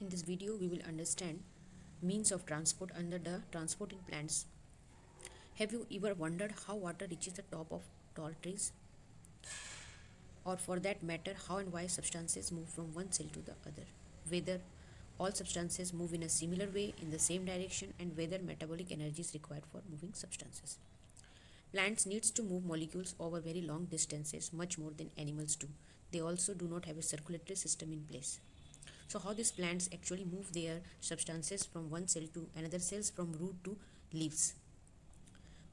In this video, we will understand means of transport under the transporting plants. Have you ever wondered how water reaches the top of tall trees? Or for that matter, how and why substances move from one cell to the other? Whether all substances move in a similar way in the same direction and whether metabolic energy is required for moving substances. Plants needs to move molecules over very long distances much more than animals do. They also do not have a circulatory system in place. So how these plants actually move their substances from one cell to another cells from root to leaves.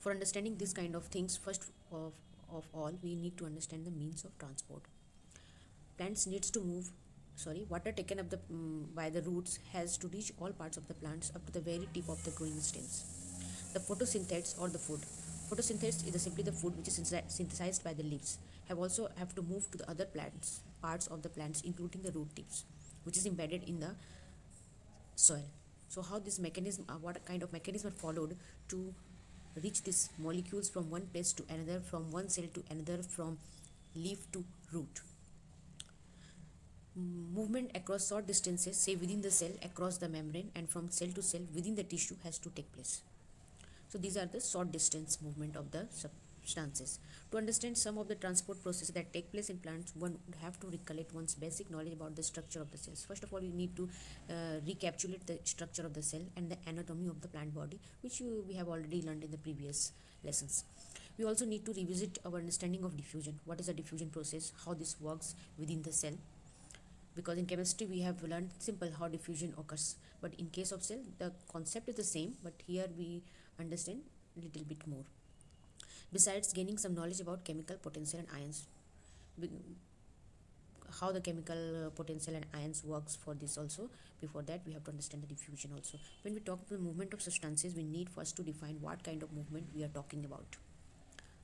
For understanding this kind of things, first of all, we need to understand the means of transport. Plants needs to move, water taken up by the roots has to reach all parts of the plants up to the very tip of the growing stems. The photosynthetes or the food. Photosynthesis is simply the food which is synthesized by the leaves. Have to move to the other plants, parts of the plants, including the root tips, which is embedded in the soil. So how this mechanism, what kind of mechanism are followed to reach these molecules from one place to another, from one cell to another, from leaf to root. Movement across short distances, say within the cell, across the membrane, and from cell to cell within the tissue has to take place. So these are the short distance movement of the substances. To understand some of the transport processes that take place in plants, one would have to recollect one's basic knowledge about the structure of the cells. First of all, you need to recapitulate the structure of the cell and the anatomy of the plant body, which we have already learned in the previous lessons. We also need to revisit our understanding of diffusion. What is a diffusion process? How this works within the cell? Because in chemistry we have learned simple how diffusion occurs, but in case of cell the concept is the same, but here we understand a little bit more. Besides gaining some knowledge about chemical potential and ions, how the chemical potential and ions works, for this also, before that we have to understand the diffusion also. When we talk about the movement of substances, we need first to define what kind of movement we are talking about.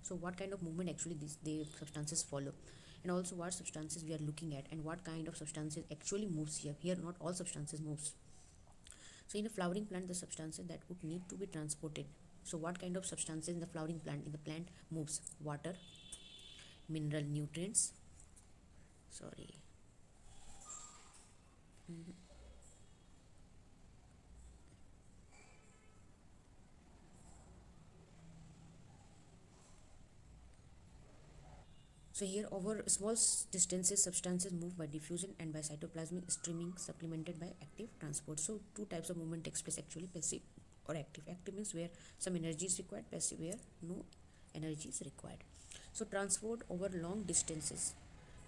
So what kind of movement actually the substances follow, and also what substances we are looking at and what kind of substances actually moves here not all substances moves. So in a flowering plant, the substances that would need to be transported, so what kind of substances in the flowering plant, in the plant moves? Water, mineral nutrients, sorry Mhm. So here over small distances substances move by diffusion and by cytoplasmic streaming supplemented by active transport. So two types of movement takes place actually, passive or active. Active means where some energy is required, passive where no energy is required. So transport over long distances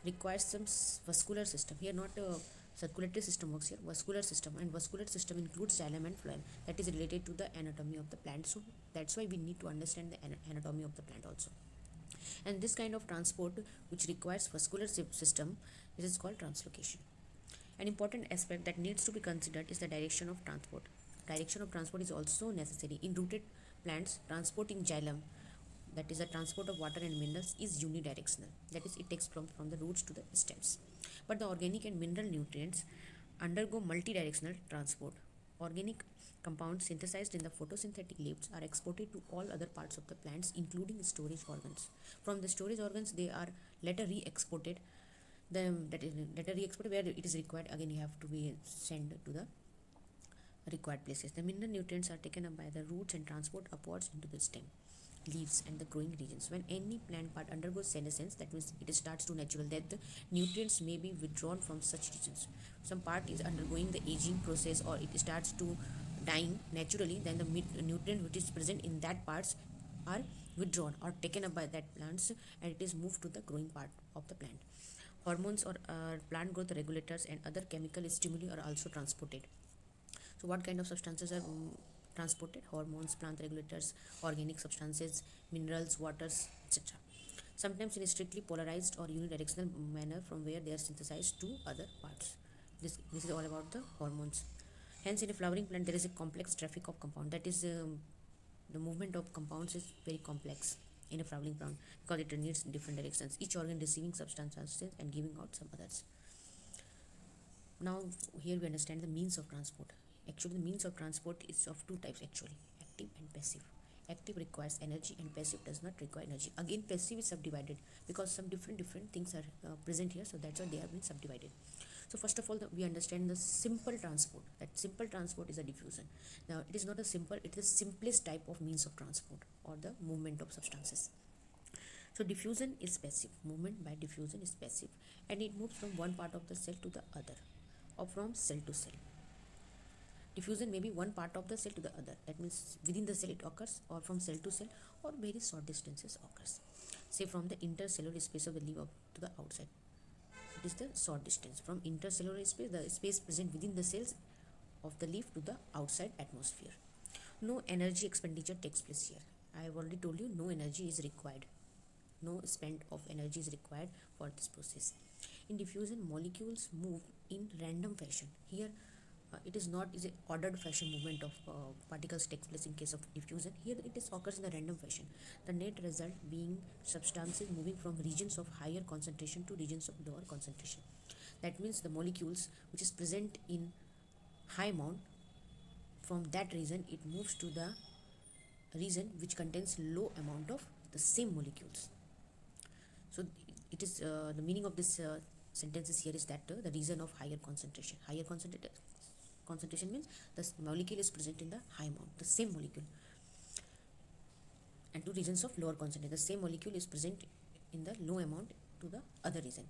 requires some vascular system. Here not a circulatory system works here, vascular system, and vascular system includes xylem and phloem, that is related to the anatomy of the plant. So that's why we need to understand the anatomy of the plant also. And this kind of transport which requires vascular system, this is called translocation. An important aspect that needs to be considered is the direction of transport. Direction of transport is also necessary. In rooted plants, transporting xylem, that is the transport of water and minerals, is unidirectional. That is, it takes from the roots to the stems. But the organic and mineral nutrients undergo multidirectional transport. Organic compounds synthesized in the photosynthetic leaves are exported to all other parts of the plants, including storage organs. From the storage organs, they are later re-exported. That is later re-exported where it is required. Again, you have to be sent to the required places. The mineral nutrients are taken up by the roots and transport upwards into the stem, leaves, and the growing regions. When any plant part undergoes senescence, that means it starts to natural death, the nutrients may be withdrawn from such regions. Some part is undergoing the aging process or it starts to dying naturally, then the nutrient which is present in that parts are withdrawn or taken up by that plants and it is moved to the growing part of the plant. Hormones or plant growth regulators and other chemical stimuli are also transported. So what kind of substances are transported? Hormones, plant regulators, organic substances, minerals, waters, etc. Sometimes in a strictly polarized or unidirectional manner from where they are synthesized to other parts. This is all about the hormones. Hence, in a flowering plant, there is a complex traffic of compound. That is, the movement of compounds is very complex in a flowering plant because it needs different directions. Each organ receiving substances and giving out some others. Now, here we understand the means of transport. Actually, the means of transport is of two types actually, active and passive. Active requires energy and passive does not require energy. Again, passive is subdivided because some different things are present here, so that's why they have been subdivided. So first of all, we understand the simple transport. That simple transport is a diffusion. Now it is not a simple, it is the simplest type of means of transport or the movement of substances. So diffusion is passive. Movement by diffusion is passive, and it moves from one part of the cell to the other, or from cell to cell. Diffusion may be one part of the cell to the other. That means within the cell it occurs, or from cell to cell, or very short distances occurs. Say from the intercellular space of the leaf to the outside. It is the short distance. From intercellular space, the space present within the cells of the leaf to the outside atmosphere. No energy expenditure takes place here. I have already told you no energy is required. No spend of energy is required for this process. In diffusion, molecules move in random fashion. Here, it is not is a ordered fashion movement of particles takes place in case of diffusion. Here, it is occurs in a random fashion. The net result being substances moving from regions of higher concentration to regions of lower concentration. That means the molecules which is present in high amount, from that region it moves to the region which contains low amount of the same molecules. So it is the meaning of this sentences here is that the region of higher concentration. Higher concentration means the molecule is present in the high amount, the same molecule. And two regions of lower concentration, the same molecule is present in the low amount to the other region.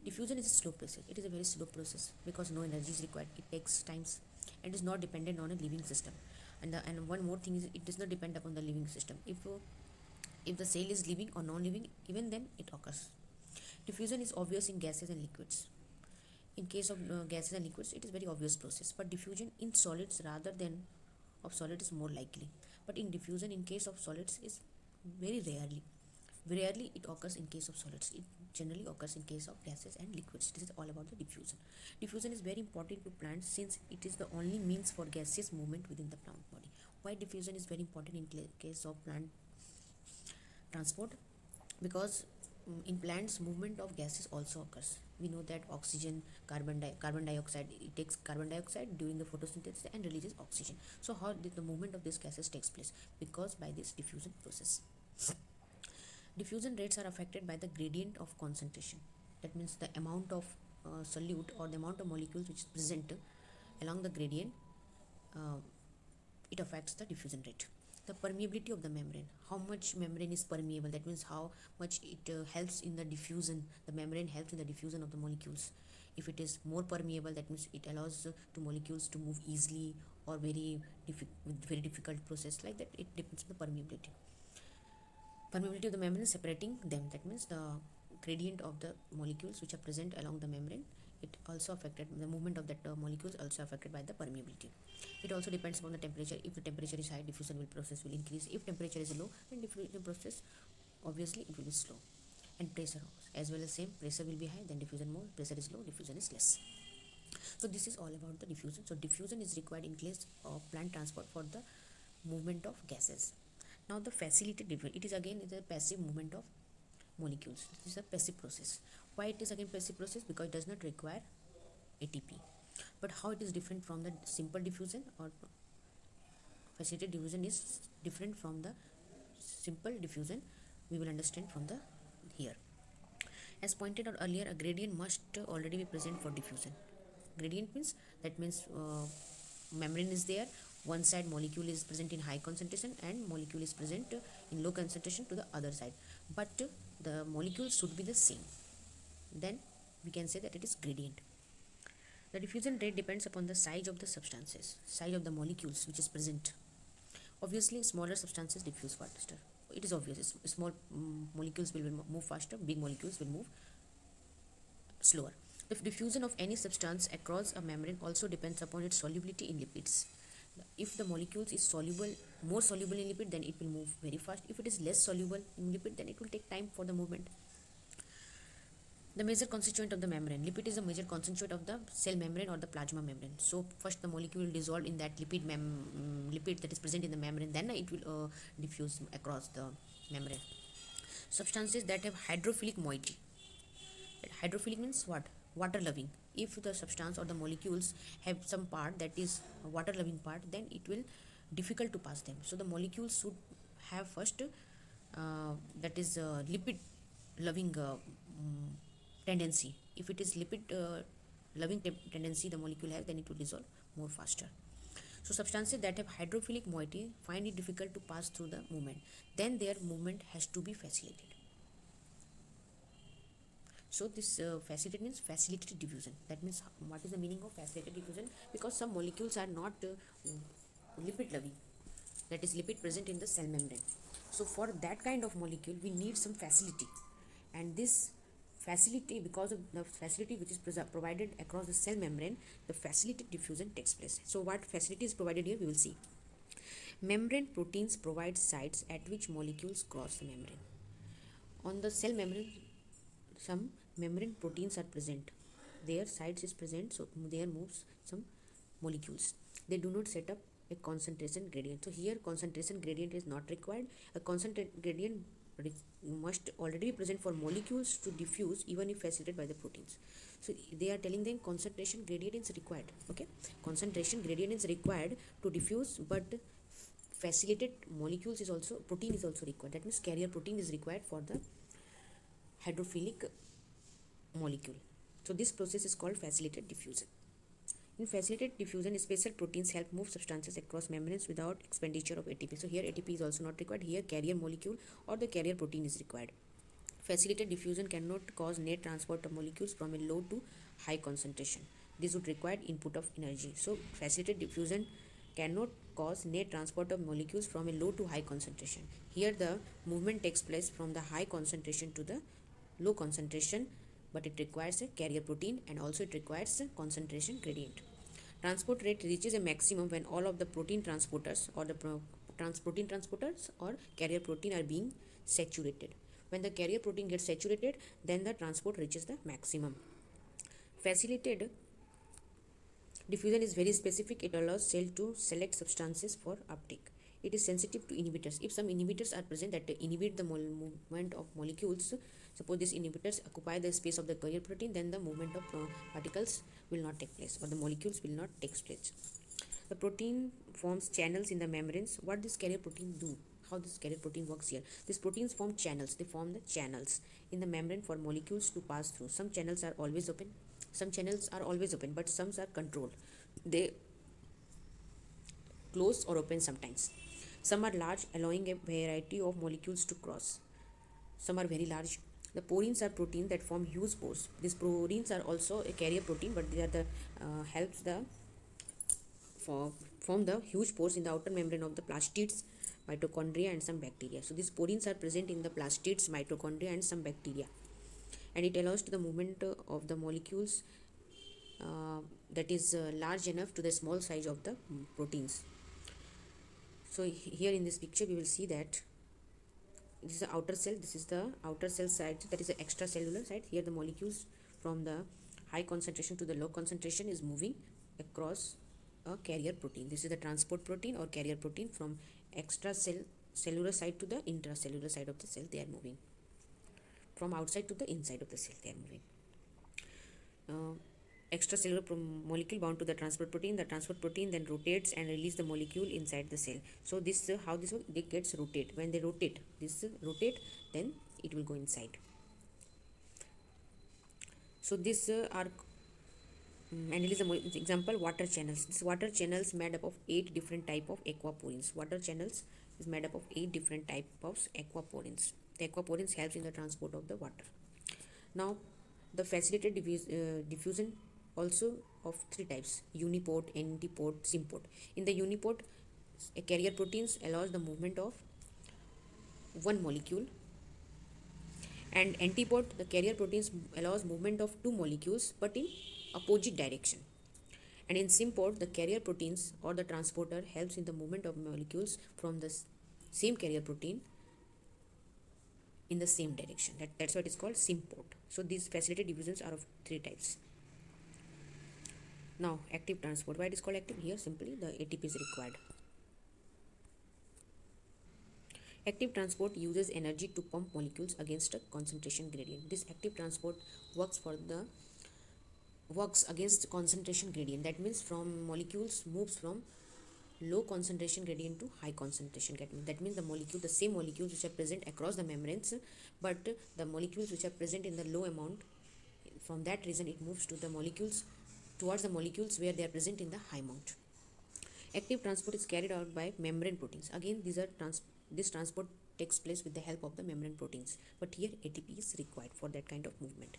Diffusion is a slow process. It is a very slow process because no energy is required. It takes times and is not dependent on a living system. And one more thing is it does not depend upon the living system. If the cell is living or non-living, even then it occurs. Diffusion is obvious in gases and liquids. In case of gases and liquids, it is very obvious process. But diffusion in solids rather than of solid is more likely. But in diffusion in case of solids is very rarely. Rarely it occurs in case of solids. It generally occurs in case of gases and liquids. This is all about the diffusion. Diffusion is very important to plants since it is the only means for gaseous movement within the plant body. Why diffusion is very important in case of plant transport? Because in plants movement of gases also occurs. We know that oxygen, carbon dioxide, it takes carbon dioxide during the photosynthesis and releases oxygen. So how did the movement of these gases takes place? Because by this diffusion process. Diffusion rates are affected by the gradient of concentration. That means the amount of solute or the amount of molecules which is present along the gradient, uh, it affects the diffusion rate. The permeability of the membrane, how much membrane is permeable, that means how much it helps in the diffusion, the membrane helps in the diffusion of the molecules. If it is more permeable, that means it allows to molecules to move easily or very difficult process, like that. It depends on the permeability of the membrane separating them. That means the gradient of the molecules which are present along the membrane, it also affected the movement of that molecules, also affected by the permeability. It also depends upon the temperature. If the temperature is high, diffusion process will increase. If temperature is low, then diffusion process obviously it will be slow. And pressure as well as same, pressure will be high, then diffusion more, pressure is low, diffusion is less. So this is all about the diffusion. So diffusion is required in case of plant transport for the movement of gases. Now the facilitated diffusion, it is again a passive movement of molecules. This is a passive process. Why it is again passive process? Because it does not require ATP. But how it is different from the simple diffusion, or facilitated diffusion is different from the simple diffusion, we will understand from the here. As pointed out earlier, a gradient must already be present for diffusion. Gradient means, that means membrane is there, one side molecule is present in high concentration and molecule is present in low concentration to the other side, but the molecules should be the same, then we can say that it is gradient. The diffusion rate depends upon the size of the substances, size of the molecules which is present. Obviously smaller substances diffuse faster. It is obvious, small molecules will move faster, big molecules will move slower. The diffusion of any substance across a membrane also depends upon its solubility in lipids. If the molecules is more soluble in lipid, then it will move very fast. If it is less soluble in lipid, then it will take time for the movement. The major constituent of the membrane. Lipid is the major constituent of the cell membrane or the plasma membrane. So first the molecule will dissolve in that lipid that is present in the membrane, then it will diffuse across the membrane. Substances that have hydrophilic moiety. Hydrophilic means what? Water loving. If the substance or the molecules have some part that is a water loving part, then it will difficult to pass them. So the molecules should have first that is lipid loving tendency. If it is lipid loving tendency the molecule has, then it will dissolve more faster. So substances that have hydrophilic moiety find it difficult to pass through the movement. Then their movement has to be facilitated. So this facilitated means facilitated diffusion. That means what is the meaning of facilitated diffusion? Because some molecules are not lipid loving, that is lipid present in the cell membrane. So for that kind of molecule we need some facility, and this facility, because of the facility which is provided across the cell membrane, the facilitated diffusion takes place. So what facility is provided here we will see. Membrane proteins provide sites at which molecules cross the membrane. On the cell membrane some membrane proteins are present, their sites is present, so there moves some molecules. They do not set up a concentration gradient. So here concentration gradient is not required. A concentration gradient must already be present for molecules to diffuse even if facilitated by the proteins. So they are telling them concentration gradient is required. Okay, concentration gradient is required to diffuse, but facilitated molecules is also, protein is also required. That means carrier protein is required for the hydrophilic molecule. So this process is called facilitated diffusion. In facilitated diffusion, special proteins help move substances across membranes without expenditure of ATP. So here ATP is also not required. Here carrier molecule or the carrier protein is required. Facilitated diffusion cannot cause net transport of molecules from a low to high concentration. This would require input of energy. So facilitated diffusion cannot cause net transport of molecules from a low to high concentration. Here the movement takes place from the high concentration to the low concentration, but it requires a carrier protein and also it requires a concentration gradient. Transport rate reaches a maximum when all of the protein transporters or the protein transporters or carrier protein are being saturated. When the carrier protein gets saturated, then the transport reaches the maximum. Facilitated diffusion is very specific. It allows cell to select substances for uptake. It is sensitive to inhibitors. If some inhibitors are present that inhibit the movement of molecules, suppose these inhibitors occupy the space of the carrier protein, then the movement of particles will not take place or the molecules will not take place. The protein forms channels in the membranes. What does carrier protein do? How this carrier protein works here? These proteins form channels. They form the channels in the membrane for molecules to pass through. Some channels are always open. Some channels are always open, but some are controlled. They close or open sometimes. Some are large, allowing a variety of molecules to cross. Some are very large. The porins are proteins that form huge pores. These porins are also a carrier protein, but they are the helps the form the huge pores in the outer membrane of the plastids, mitochondria, and some bacteria. So these porins are present in the plastids, mitochondria, and some bacteria, and it allows to the movement of the molecules that is large enough to the small size of the proteins. So here in this picture we will see that this is the outer cell, this is the outer cell side, that is the extracellular side. Here the molecules from the high concentration to the low concentration is moving across a carrier protein. This is the transport protein or carrier protein from extracellular side to the intracellular side of the cell. They are moving from outside to the inside of the cell. They are moving. Extracellular molecule bound to the transport protein. The transport protein then rotates and release the molecule inside the cell. So this how this works, it gets rotate. When they rotate, this rotate, then it will go inside. So this are analyze the example water channels. This water channels made up of 8 different type of aquaporins. Water channels is made up of 8 different type of aquaporins. The aquaporins helps in the transport of the water. Now the facilitated diffusion also of 3 types: uniport, antiport, symport. In the uniport, a carrier proteins allows the movement of one molecule, and antiport, the carrier proteins allows movement of 2 molecules but in opposite direction. And in symport, the carrier proteins or the transporter helps in the movement of molecules from the same carrier protein in the same direction. That's why it is called symport. So these facilitated diffusions are of 3 types. Now active transport. Why it is called active? Here simply the ATP is required. Active transport uses energy to pump molecules against a concentration gradient. This active transport works against concentration gradient. That means from molecules moves from low concentration gradient to high concentration gradient. That means the same molecules which are present across the membranes, but the molecules which are present in the low amount, from that reason it moves to the molecules towards the molecules where they are present in the high amount. Active transport is carried out by membrane proteins. Again, this transport takes place with the help of the membrane proteins, but here ATP is required for that kind of movement.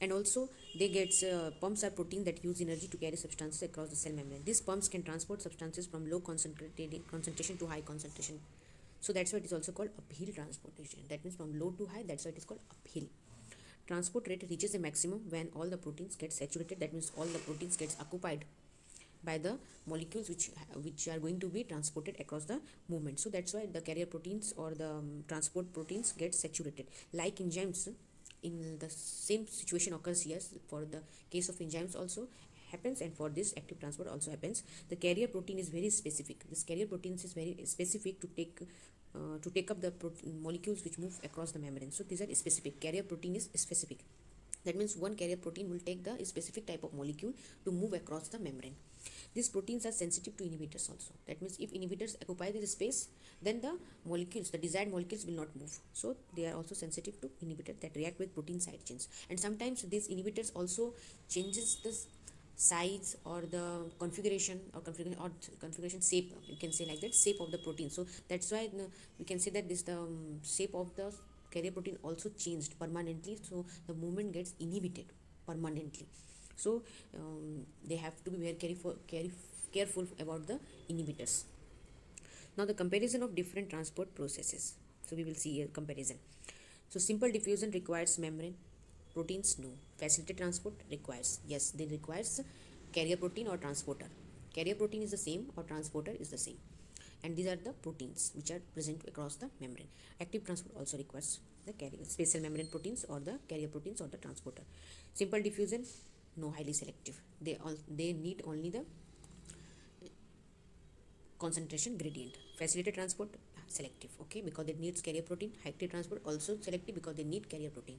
And also they get pumps are protein that use energy to carry substances across the cell membrane. These pumps can transport substances from low concentration to high concentration. So that's why it is also called uphill transportation. That means from low to high, that's why it is called uphill. Transport rate reaches a maximum when all the proteins get saturated. That means all the proteins gets occupied by the molecules which are going to be transported across the movement. So that's why the carrier proteins or the transport proteins get saturated. Like enzymes, in the same situation occurs here. For the case of enzymes also happens, and for this active transport also happens. The carrier protein is very specific. This carrier proteins is very specific to take up the molecules which move across the membrane. So these are specific. Carrier protein is specific. That means one carrier protein will take the specific type of molecule to move across the membrane. These proteins are sensitive to inhibitors also. That means if inhibitors occupy this space, then the molecules, the desired molecules will not move. So they are also sensitive to inhibitors that react with protein side chains. And sometimes these inhibitors also changes the size or the configuration shape, you can say like that, shape of the protein. So that's why we can say that this the shape of the carrier protein also changed permanently, so the movement gets inhibited permanently. So they have to be very careful about the inhibitors. Now the comparison of different transport processes. So we will see a comparison. So simple diffusion requires membrane. Proteins, no. Facilitated transport requires, yes, they requires carrier protein or transporter. Carrier protein is the same or transporter is the same. And these are the proteins which are present across the membrane. Active transport also requires the carrier, spatial membrane proteins or the carrier proteins or the transporter. Simple diffusion, no, highly selective. They need only the concentration gradient. Facilitated transport, selective, okay, because it needs carrier protein. Active transport also selective because they need carrier protein.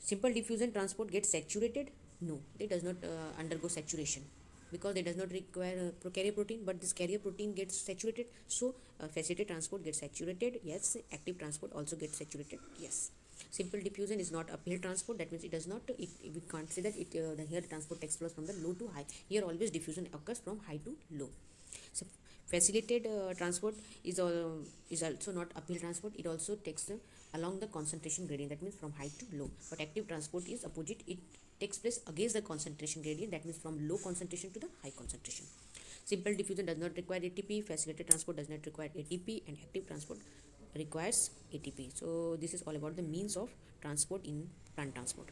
Simple diffusion transport gets saturated, no, it does not undergo saturation because it does not require carrier protein, but this carrier protein gets saturated. So facilitated transport gets saturated, yes. Active transport also gets saturated, yes. Simple diffusion is not uphill transport. That means it does not, we can't say that here the transport takes place from the low to high. Here always diffusion occurs from high to low. So facilitated transport is also not uphill transport. It also takes along the concentration gradient. That means from high to low. But active transport is opposite. It takes place against the concentration gradient. That means from low concentration to the high concentration. Simple diffusion does not require ATP. Facilitated transport does not require ATP, and active transport requires ATP. So this is all about the means of transport in plant transport.